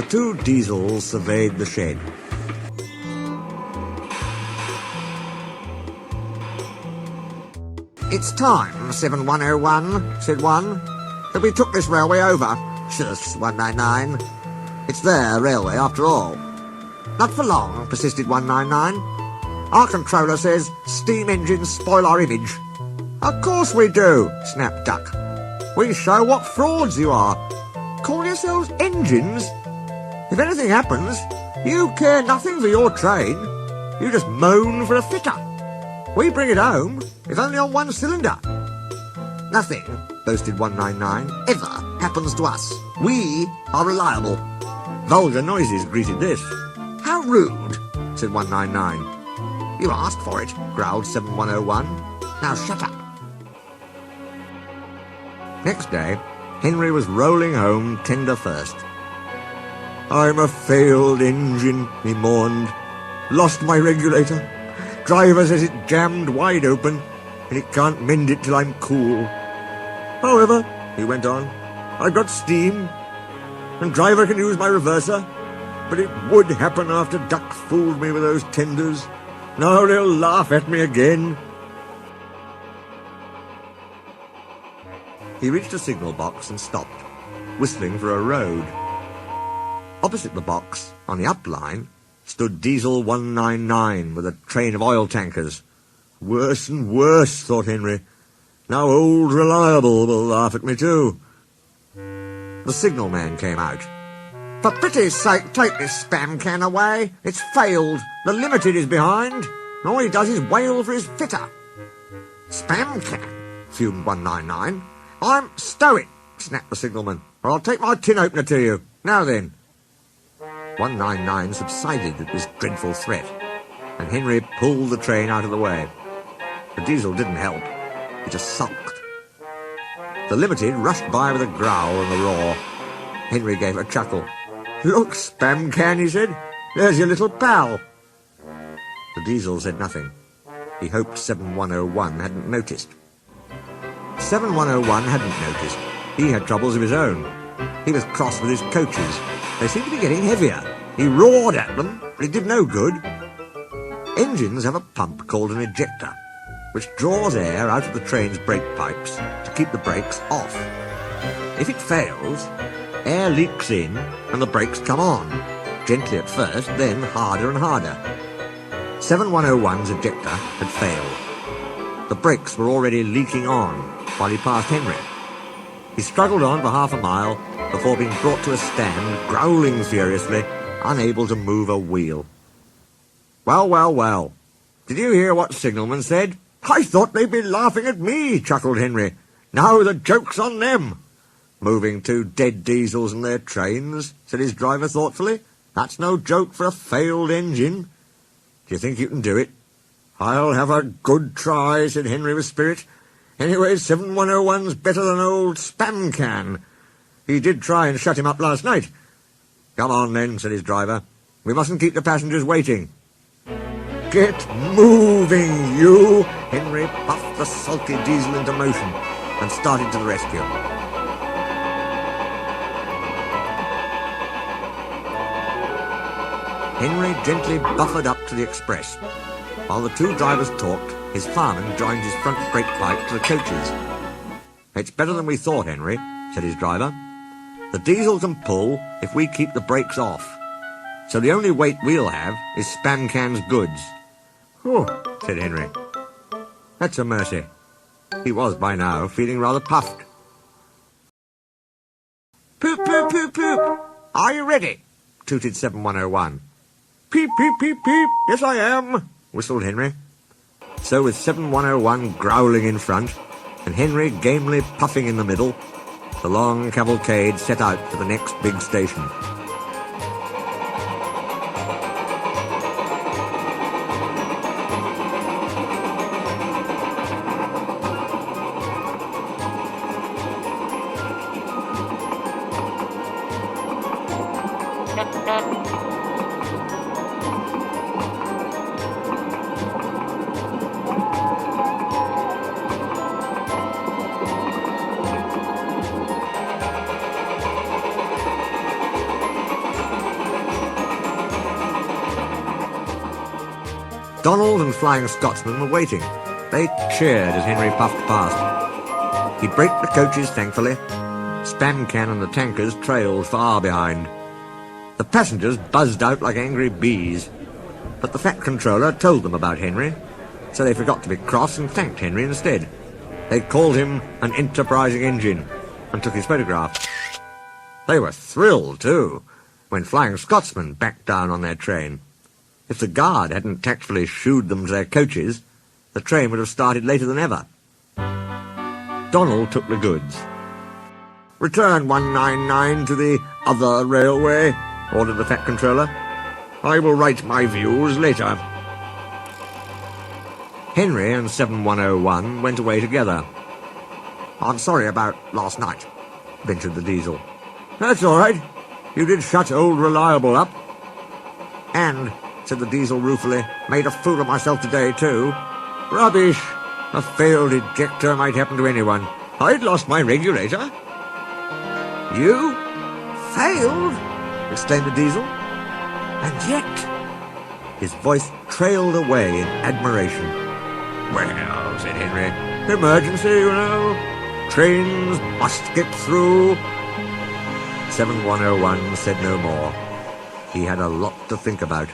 The two Diesels surveyed the shed. "It's time, 7101, said one, that we took this railway over." "Shush, 199. It's their railway after all." "Not for long," persisted 199. "Our controller says steam engines spoil our image." "Of course we do," snapped Duck. "We show what frauds you are. Call yourselves engines? If anything happens, you care nothing for your train. You just moan for a fitter. We bring it home, if only on one cylinder." "Nothing," boasted 199, "ever happens to us. We are reliable." Vulgar noises greeted this. "How rude," said 199. "You asked for it," growled 7101. "Now shut up." Next day, Henry was rolling home tender first. "I'm a failed engine," he mourned. "Lost my regulator. Driver says it jammed wide open, and it can't mend it till I'm cool. However," he went on, "I've got steam, and driver can use my reverser, but it would happen after Duck fooled me with those tenders. Now they'll laugh at me again." He reached a signal box and stopped, whistling for a road. Opposite the box, on the up line, stood Diesel 199 with a train of oil tankers. Worse and worse, thought Henry. Now old Reliable will laugh at me too. The signalman came out. "For pity's sake, take this spam can away. It's failed. The Limited is behind. All he does is wail for his fitter." "Spam can?" fumed 199. "Stow it," snapped the signalman, "or I'll take my tin opener to you. Now then." 199 subsided at this dreadful threat, and Henry pulled the train out of the way. The Diesel didn't help. He just sulked. The Limited rushed by with a growl and a roar. Henry gave a chuckle. "Look, spam can," he said. "There's your little pal." The Diesel said nothing. He hoped 7101 hadn't noticed. 7101 hadn't noticed. He had troubles of his own. He was cross with his coaches. They seemed to be getting heavier. He roared at them, but it did no good. Engines have a pump called an ejector, which draws air out of the train's brake pipes to keep the brakes off. If it fails, air leaks in and the brakes come on, gently at first, then harder and harder. 7101's ejector had failed. The brakes were already leaking on while he passed Henry. He struggled on for half a mile before being brought to a stand, growling furiously, unable to move a wheel. "Well, well, well. Did you hear what signalman said? I thought they'd be laughing at me," chuckled Henry. "Now the joke's on them." "Moving two dead Diesels and their trains," said his driver thoughtfully. "That's no joke for a failed engine. Do you think you can do it?" "I'll have a good try," said Henry with spirit. "Anyway, 7101's better than old spam can. He did try and shut him up last night." "Come on then," said his driver. "We mustn't keep the passengers waiting." "Get moving, you!" Henry puffed the sulky Diesel into motion and started to the rescue. Henry gently buffered up to the express. While the two drivers talked, his fireman joined his front brake pipe to the coaches. "It's better than we thought, Henry," said his driver. "The Diesel can pull if we keep the brakes off. So the only weight we'll have is spam can's goods." "Oh," said Henry. "That's a mercy." He was, by now, feeling rather puffed. "Poop, poop, poop, poop. Are you ready?" tooted 7101. "Peep, peep, peep, peep. Yes, I am," whistled Henry. So with 7101 growling in front, and Henry gamely puffing in the middle, the long cavalcade set out for the next big station. Donald and Flying Scotsman were waiting. They cheered as Henry puffed past. He braked the coaches thankfully. Spam-Can and the tankers trailed far behind. The passengers buzzed out like angry bees. But the Fat Controller told them about Henry, so they forgot to be cross and thanked Henry instead. They called him an enterprising engine and took his photograph. They were thrilled, too, when Flying Scotsman backed down on their train. If the guard hadn't tactfully shooed them to their coaches, the train would have started later than ever. Donald took the goods. "Return 199 to the other railway," ordered the Fat Controller. "I will write my views later." Henry and 7101 went away together. "I'm sorry about last night," ventured the Diesel. "That's all right. You did shut old Reliable up." "And," said the Diesel ruefully, "made a fool of myself today, too." "Rubbish. A failed ejector might happen to anyone. I'd lost my regulator." "You? Failed?" exclaimed the Diesel. "And yet—" His voice trailed away in admiration. "Well," said Henry, "emergency, you know. Trains must get through." 7101 said no more. He had a lot to think about.